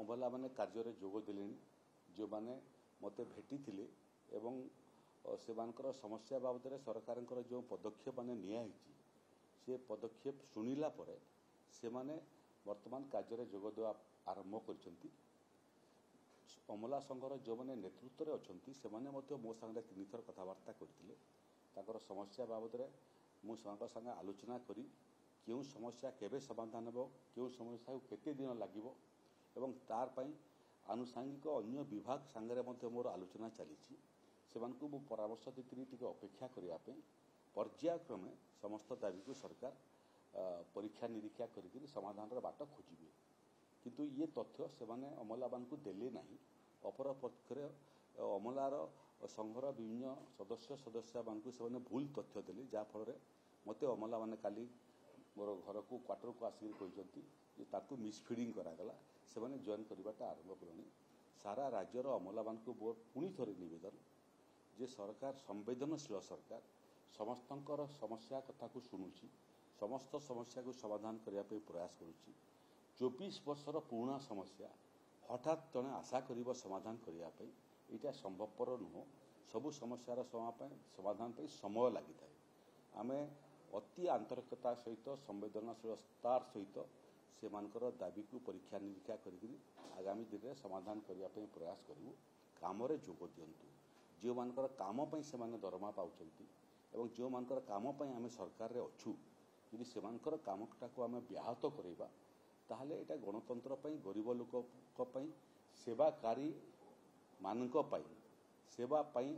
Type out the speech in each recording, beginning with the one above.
ଅମଲା ମାନେ କାର୍ଯ୍ୟରେ ଯୋଗ ଦେଲେଣି, ଯେଉଁମାନେ ମୋତେ ଭେଟିଥିଲେ ଏବଂ ସେମାନଙ୍କର ସମସ୍ୟା ବାବଦରେ ସରକାରଙ୍କର ଯେଉଁ ପଦକ୍ଷେପ ମାନେ ନିଆହେଇଛି ସେ ପଦକ୍ଷେପ ଶୁଣିଲା ପରେ ସେମାନେ ବର୍ତ୍ତମାନ କାର୍ଯ୍ୟରେ ଯୋଗ ଦେବା ଆରମ୍ଭ କରିଛନ୍ତି। ଅମଲା ସଂଘର ଯେଉଁମାନେ ନେତୃତ୍ୱରେ ଅଛନ୍ତି ସେମାନେ ମଧ୍ୟ ମୋ ସାଙ୍ଗରେ 3 ଥର କଥାବାର୍ତ୍ତା କରିଥିଲେ। ତାଙ୍କର ସମସ୍ୟା ବାବଦରେ ମୁଁ ସେମାନଙ୍କ ସାଙ୍ଗେ ଆଲୋଚନା କରି କେଉଁ ସମସ୍ୟା କେବେ ସମାଧାନ ହେବ, କେଉଁ ସମସ୍ୟାକୁ କେତେ ଦିନ ଲାଗିବ ଏବଂ ତାର ପାଇଁ ଆନୁଷାଙ୍ଗିକ ଅନ୍ୟ ବିଭାଗ ସାଙ୍ଗରେ ମଧ୍ୟ ମୋର ଆଲୋଚନା ଚାଲିଛି। ସେମାନଙ୍କୁ ମୁଁ ପରାମର୍ଶ ଦେଇଥିଲି ଟିକେ ଅପେକ୍ଷା କରିବା ପାଇଁ, ପର୍ଯ୍ୟାୟକ୍ରମେ ସମସ୍ତ ଦାବିକୁ ସରକାର ପରୀକ୍ଷା ନିରୀକ୍ଷା କରିକି ସମାଧାନର ବାଟ ଖୋଜିବେ। କିନ୍ତୁ ଇଏ ତଥ୍ୟ ସେମାନେ ଅମଲାମାନଙ୍କୁ ଦେଲେ ନାହିଁ। ଅପରପକ୍ଷରେ ଅମଲାର ସଂଘର ବିଭିନ୍ନ ସଦସ୍ୟମାନଙ୍କୁ ସେମାନେ ଭୁଲ ତଥ୍ୟ ଦେଲେ, ଯାହାଫଳରେ ମୋତେ ଅମଲାମାନେ କାଲି ମୋର ଘରକୁ କ୍ୱାର୍ଟରକୁ ଆସିକି କହିଛନ୍ତି ଯେ ତାକୁ ମିସଫିଡ଼ିଂ କରାଗଲା, ସେମାନେ ଜଏନ୍ କରିବାଟା ଆରମ୍ଭ କଲେଣି। ସାରା ରାଜ୍ୟର ଅମଲାମାନଙ୍କୁ ମୋର ପୁଣି ଥରେ ନିବେଦନ ଯେ ସରକାର ସମ୍ବେଦନଶୀଳ ସରକାର, ସମସ୍ତଙ୍କର ସମସ୍ୟା କଥାକୁ ଶୁଣୁଛି, ସମସ୍ତ ସମସ୍ୟାକୁ ସମାଧାନ କରିବା ପାଇଁ ପ୍ରୟାସ କରୁଛି। 24 ବର୍ଷର ପୁରୁଣା ସମସ୍ୟା ହଠାତ୍ ଜଣେ ଆଶା କରିବ ସମାଧାନ କରିବା ପାଇଁ, ଏଇଟା ସମ୍ଭବପର ନୁହଁ। ସବୁ ସମସ୍ୟାର ସମାଧାନ ପାଇଁ ସମୟ ଲାଗିଥାଏ। ଆମେ ଅତି ଆନ୍ତରିକତା ସହିତ ସମ୍ବେଦନଶୀଳତାର ସହିତ ସେମାନଙ୍କର ଦାବିକୁ ପରୀକ୍ଷା ନିରୀକ୍ଷା କରିକି ଆଗାମୀ ଦିନରେ ସମାଧାନ କରିବା ପାଇଁ ପ୍ରୟାସ କରିବୁ। କାମରେ ଯୋଗ ଦିଅନ୍ତୁ। ଯେଉଁମାନଙ୍କର କାମ ପାଇଁ ସେମାନେ ଦରମା ପାଉଛନ୍ତି ଏବଂ ଯେଉଁମାନଙ୍କର କାମ ପାଇଁ ଆମେ ସରକାରରେ ଅଛୁ, ଯଦି ସେମାନଙ୍କର କାମଟାକୁ ଆମେ ବ୍ୟାହତ କରିବା ତାହେଲେ ଏଇଟା ଗଣତନ୍ତ୍ର ପାଇଁ, ଗରିବ ଲୋକଙ୍କ ପାଇଁ, ସେବାକାରୀ ମାନଙ୍କ ପାଇଁ, ସେବା ପାଇଁ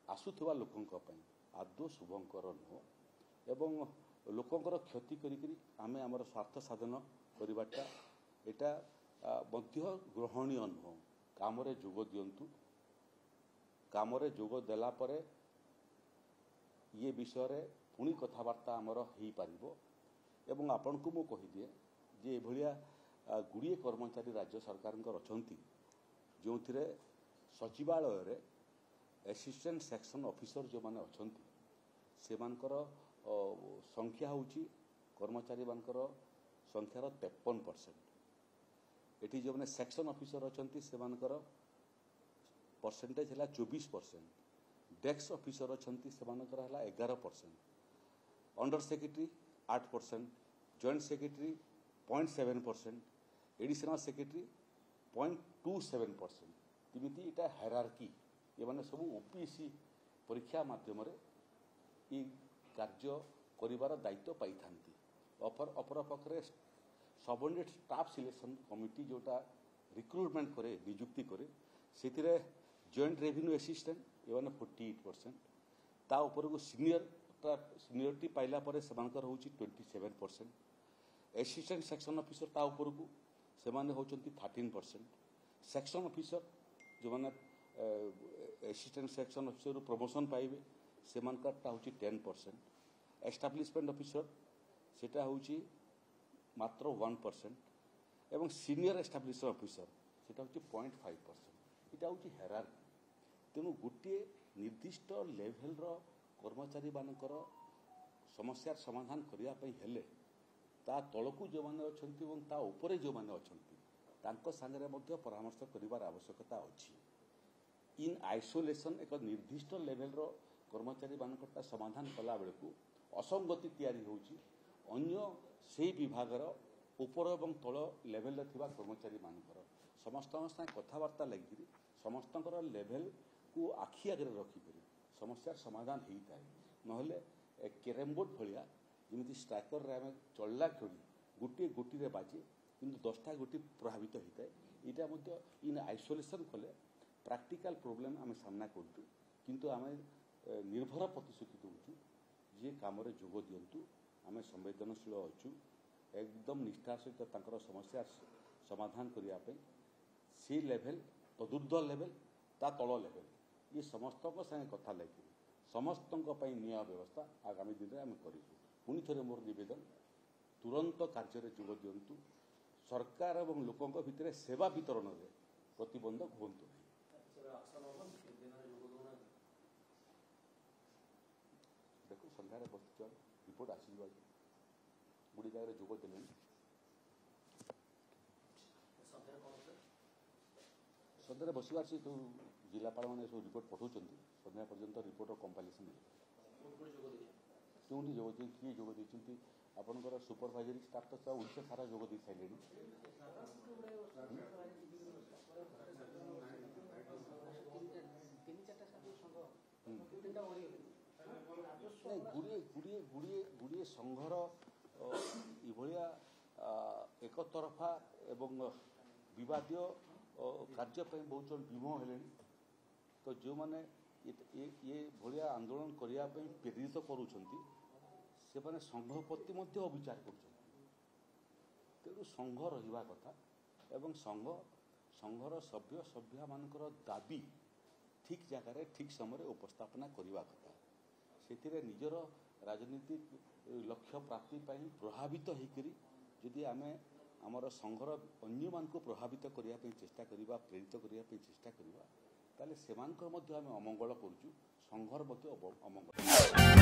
ଆସୁଥିବା ଲୋକଙ୍କ ପାଇଁ ଆଦୌ ଶୁଭଙ୍କର ନୁହଁ ଏବଂ ଲୋକଙ୍କର କ୍ଷତି କରିକି ଆମେ ଆମର ସ୍ୱାର୍ଥ ସାଧନ କରିବାଟା ଏଇଟା ମଧ୍ୟ ଗ୍ରହଣୀୟ ନୁହଁ। କାମରେ ଯୋଗ ଦିଅନ୍ତୁ। କାମରେ ଯୋଗ ଦେଲା ପରେ ଇଏ ବିଷୟରେ ପୁଣି କଥାବାର୍ତ୍ତା ଆମର ହେଇପାରିବ ଏବଂ ଆପଣଙ୍କୁ ମୁଁ କହିଦିଏ ଯେ ଏଭଳିଆ ଗୁଡ଼ିଏ କର୍ମଚାରୀ ରାଜ୍ୟ ସରକାରଙ୍କର ଅଛନ୍ତି ଯେଉଁଥିରେ ସଚିବାଳୟରେ ଆସିଷ୍ଟାଣ୍ଟ ସେକ୍ସନ ଅଫିସର ଯେଉଁମାନେ ଅଛନ୍ତି ସେମାନଙ୍କର ସଂଖ୍ୟା ହେଉଛି କର୍ମଚାରୀମାନଙ୍କର ସଂଖ୍ୟାର 53%। ଏଠି ଯେଉଁମାନେ ସେକ୍ସନ ଅଫିସର ଅଛନ୍ତି ସେମାନଙ୍କର ପରସେଣ୍ଟେଜ ହେଲା 24%। ଡେସ୍କ ଅଫିସର ଅଛନ୍ତି ସେମାନଙ୍କର ହେଲା 11%। Under secretary 8%, joint secretary 0.7%, additional secretary 0.27%। ଏମିତି ଏଇଟା ହାୟରାର୍କି। ଏମାନେ ସବୁ ଓପିଏସସି ପରୀକ୍ଷା ମାଧ୍ୟମରେ এই କାର୍ଯ୍ୟ କରିବାର ଦାୟିତ୍ୱ ପାଇଥାନ୍ତି। ଅପରପକ୍ଷରେ ସବଅର୍ଡିନେଟ୍ ଷ୍ଟାଫ୍ ସିଲେକ୍ସନ୍ କମିଟି ଯେଉଁଟା ରିକ୍ରୁଟମେଣ୍ଟ କରେ, ନିଯୁକ୍ତି କରେ, ସେଥିରେ ଜଏଣ୍ଟ ରେଭିନ୍ୟୁ ଆସିଷ୍ଟାଣ୍ଟ ଏମାନେ 48%। ତା ଉପରକୁ ସିନିୟରିଟି ପାଇଲା ପରେ ସେମାନଙ୍କର ହେଉଛି 27%। ଆସିଷ୍ଟାଣ୍ଟ ସେକ୍ସନ ଅଫିସର ତା ଉପରକୁ ସେମାନେ ହେଉଛନ୍ତି 13%। ସେକ୍ସନ ଅଫିସର ଯେଉଁମାନେ ଆସିଷ୍ଟାଣ୍ଟ ସେକ୍ସନ ଅଫିସରରୁ ପ୍ରମୋସନ୍ ପାଇବେ ସେମାନଙ୍କରଟା ହେଉଛି 10%। ଏଷ୍ଟାବ୍ଲିଶମେଣ୍ଟ ଅଫିସର ସେଟା ହେଉଛି ମାତ୍ର 1% ଏବଂ ସିନିୟର ଏଷ୍ଟାବ୍ଲିଶମେଣ୍ଟ ଅଫିସର ସେଟା ହେଉଛି 0.5%। ଏଇଟା ହେଉଛି ହାୟରାର୍କି। ତେଣୁ ଗୋଟିଏ ନିର୍ଦ୍ଦିଷ୍ଟ ଲେଭେଲର କର୍ମଚାରୀମାନଙ୍କର ସମସ୍ୟାର ସମାଧାନ କରିବା ପାଇଁ ହେଲେ ତା ତଳକୁ ଯେଉଁମାନେ ଅଛନ୍ତି ଏବଂ ତା ଉପରେ ଯେଉଁମାନେ ଅଛନ୍ତି ତାଙ୍କ ସାଙ୍ଗରେ ମଧ୍ୟ ପରାମର୍ଶ କରିବାର ଆବଶ୍ୟକତା ଅଛି। ଇନ୍ ଆଇସୋଲେସନ୍ ଏକ ନିର୍ଦ୍ଦିଷ୍ଟ ଲେଭେଲର କର୍ମଚାରୀମାନଙ୍କଟା ସମାଧାନ କଲାବେଳକୁ ଅସଙ୍ଗତି ତିଆରି ହେଉଛି ଅନ୍ୟ ସେହି ବିଭାଗର ଉପର ଏବଂ ତଳ ଲେଭେଲରେ ଥିବା କର୍ମଚାରୀମାନଙ୍କର। ସମସ୍ତଙ୍କ ସାଙ୍ଗେ କଥାବାର୍ତ୍ତା ଲାଗିକରି ସମସ୍ତଙ୍କର ଲେଭେଲକୁ ଆଖି ଆଗରେ ରଖିକରି ସମସ୍ୟାର ସମାଧାନ ହେଇଥାଏ। ନହେଲେ କ୍ୟାରମ୍ ବୋର୍ଡ ଭଳିଆ ଯେମିତି ଷ୍ଟ୍ରାଇକରରେ ଆମେ ଚଳିଲା ଖେଳି ଗୋଟିଏ ଗୋଟିରେ ବାଜେ କିନ୍ତୁ 10ଟା ଗୋଟି ପ୍ରଭାବିତ ହୋଇଥାଏ। ଏଇଟା ମଧ୍ୟ ଇନ୍ ଆଇସୋଲେସନ୍ କଲେ ପ୍ରାକ୍ଟିକାଲ ପ୍ରୋବ୍ଲେମ୍ ଆମେ ସାମ୍ନା କରୁଛୁ। କିନ୍ତୁ ଆମେ ନିର୍ଭର ପ୍ରତିଶ୍ରୁତି ଦେଉଛୁ ଯେ କାମରେ ଯୋଗ ଦିଅନ୍ତୁ, ଆମେ ସମ୍ବେଦନଶୀଳ ଅଛୁ, ଏକଦମ ନିଷ୍ଠାର ସହିତ ତାଙ୍କର ସମସ୍ୟା ସମାଧାନ କରିବା ପାଇଁ ସେ ଲେଭେଲ, ତଦୁର୍ଦ୍ଧ୍ୱ ଲେଭେଲ, ତା ତଳ ଲେଭେଲ ଇଏ ସମସ୍ତଙ୍କ ସାଙ୍ଗେ କଥା ଲାଗିବ, ସମସ୍ତଙ୍କ ପାଇଁ ନ୍ୟାୟ ବ୍ୟବସ୍ଥା ଆଗାମୀ ଦିନରେ ଆମେ କରିବୁ। ପୁଣି ଥରେ ମୋର ନିବେଦନ, ତୁରନ୍ତ କାର୍ଯ୍ୟରେ ଯୋଗ ଦିଅନ୍ତୁ। ସରକାର ଏବଂ ଲୋକଙ୍କ ଭିତରେ ସେବା ବିତରଣରେ ପ୍ରତିବନ୍ଧକ ହୁଅନ୍ତୁ ନାହିଁ। ଦେଖୁ ସନ୍ଧ୍ୟାରେ ବସିଛ, ରିପୋର୍ଟ ଆସିଯିବ, ଗୁଡ଼ିଏ ଜାଗାରେ ଯୋଗ ଦେଲେଣି। ସନ୍ଧ୍ୟାରେ ବସିବାର ସେ ଯେଉଁ ଜିଲ୍ଲାପାଳମାନେ ସବୁ ରିପୋର୍ଟ ପଠାଉଛନ୍ତି ସନ୍ଧ୍ୟା ପର୍ଯ୍ୟନ୍ତ ରିପୋର୍ଟର କମ୍ପାଇଲେସନ୍ କେଉଁଠି ଯୋଗ ଦେଇ କିଏ ଯୋଗ ଦେଇଛନ୍ତି ଆପଣଙ୍କର ସୁପରଭାଇଜରୀ ଷ୍ଟାଫ୍ ତ ଓଡ଼ିଶା ସାରା ଯୋଗ ଦେଇ ସାରିଲେଣି। ଗୁଡ଼ିଏ ସଂଘର ଏଭଳିଆ ଏକତରଫା ଏବଂ ବିବାଦୀୟ କାର୍ଯ୍ୟ ପାଇଁ ବହୁତ ଜଣ ବିମୁଖ ହେଲେଣି। ତ ଯେଉଁମାନେ ଏ ଭଳିଆ ଆନ୍ଦୋଳନ କରିବା ପାଇଁ ପ୍ରେରିତ କରୁଛନ୍ତି ସେମାନେ ସଂଘ ପ୍ରତି ମଧ୍ୟ ଅବିଚାର କରୁଛନ୍ତି। ତେଣୁ ସଂଘ ରହିବା କଥା ଏବଂ ସଂଘର ସଭ୍ୟମାନଙ୍କର ଦାବି ଠିକ୍ ଜାଗାରେ ଠିକ୍ ସମୟରେ ଉପସ୍ଥାପନା କରିବା କଥା। ସେଥିରେ ନିଜର ରାଜନୈତିକ ଲକ୍ଷ୍ୟ ପ୍ରାପ୍ତି ପାଇଁ ପ୍ରଭାବିତ ହେଇକରି ଯଦି ଆମେ ଆମର ସଂଘର ଅନ୍ୟମାନଙ୍କୁ ପ୍ରଭାବିତ କରିବା ପାଇଁ ଚେଷ୍ଟା କରିବା, ପ୍ରେରିତ କରିବା ପାଇଁ ଚେଷ୍ଟା କରିବା, ତାହେଲେ ସେମାନଙ୍କର ମଧ୍ୟ ଆମେ ଅମଙ୍ଗଳ କରୁଛୁ, ସଂଘର ମଧ୍ୟ ଅମଙ୍ଗଳ।